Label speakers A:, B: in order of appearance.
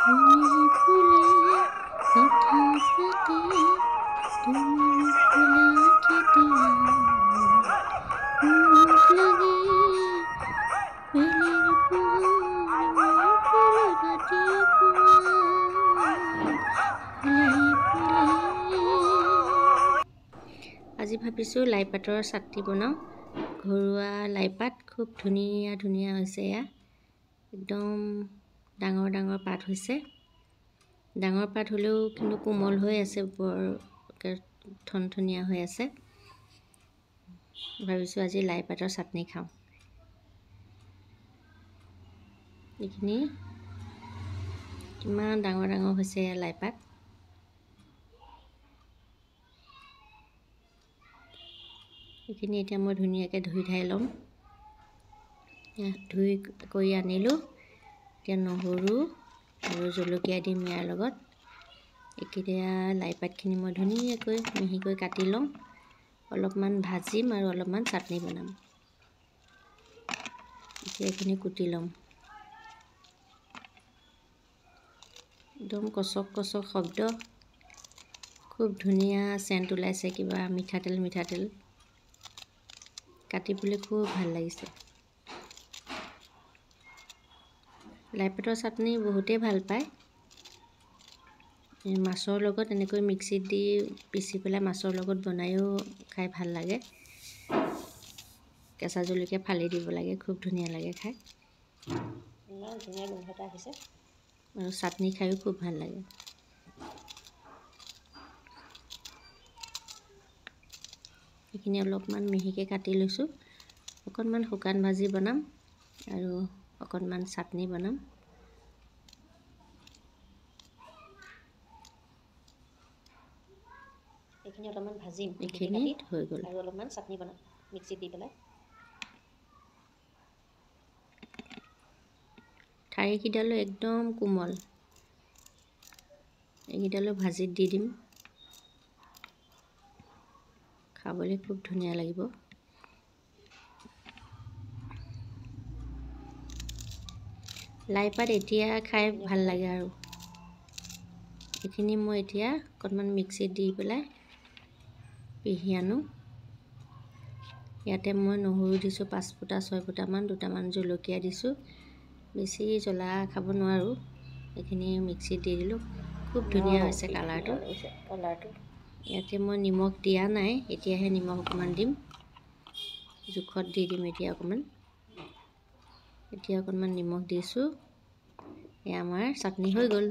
A: ফুলে ফুলে কথা পাতে তুমি ফুলা কেতিয়া মোক লাগে বেলিৰ পোহৰ মই ফুল ৰাতিপুৱা ফুলে ফুলে। আজি ভাবিছোঁ লাইপাতৰ চাটনি বনাওঁ। ঘৰুৱা লাইপাত খুব ধুনীয়া ধুনীয়া হৈছে। এয়া একদম ডাঙৰ ডাঙৰ পাত হৈছে। ডাঙৰ পাত হ'লেও কিন্তু কোমল হৈ আছে, বৰ ধুনীয়া হৈ আছে। ভাবিছোঁ আজি লাইপাতৰ চাটনি খাওঁ। এইখিনি কিমান ডাঙৰ ডাঙৰ হৈছে এয়া লাইপাত। এইখিনি এতিয়া মই ধুনীয়াকৈ ধুই ধাই ল'ম। ধুই কৰি আনিলোঁ। এতিয়া নহৰু আৰু জলকীয়া দিম ইয়াৰ লগত। এতিয়া লাইপাতখিনি মই ধুনীয়াকৈ মিহিকৈ কাটি ল'ম। অলপমান ভাজিম আৰু অলপমান চাটনি বনাম। এতিয়া এইখিনি কুটি ল'ম। একদম কচক কচক শব্দ, খুব ধুনীয়া চেণ্ট ওলাইছে, কিবা মিঠাতেল মিঠাতেল। কাটিবলৈ খুব ভাল লাগিছে। লাইপাতৰ চাটনি বহুতেই ভাল পায়। মাছৰ লগত এনেকৈ মিক্সিত দি পিচি পেলাই মাছৰ লগত বনায়ো খাই ভাল লাগে। কেঁচা জলকীয়া ফালি দিব লাগে, খুব ধুনীয়া লাগে খাই। ইমান ধুনীয়া গোন্ধ এটা আহিছে আৰু চাটনি খায়ো খুব ভাল লাগে। এইখিনি অলপমান মিহিকৈ কাটি লৈছোঁ। অকণমান শুকান ভাজি বনাম আৰু অকণমান চাটনি বনাম। এইখিনি অলপমান ভাজিম, এইখিনি হৈ গ'ল আৰু অলপমান চাটনি বনাম মিক্সিত দি পেলাই। ঠাৰিকেইডালো একদম কোমল, এইকেইডালো ভাজিত দি দিম। খাবলৈ খুব ধুনীয়া লাগিব। লাইপাত এতিয়া খাই ভাল লাগে আৰু। এইখিনি মই এতিয়া অকণমান মিক্সিত দি পেলাই পিহি আনো। ইয়াতে মই নহৰু দিছোঁ 5 ফুটা 6 ফুটামান, দুটামান জলকীয়া দিছোঁ। বেছি জ্বলা খাব নোৱাৰোঁ। এইখিনি মিক্সিত দি দিলোঁ। খুব ধুনীয়া হৈছে কালাৰটো। ইয়াতে মই নিমখ দিয়া নাই, এতিয়াহে নিমখ অকণমান দিম। জোখত দি দিম এতিয়া অকণমান। এতিয়া অকণমান নিমখ দিছোঁ। এয়া আমাৰ চাটনি হৈ গ'ল।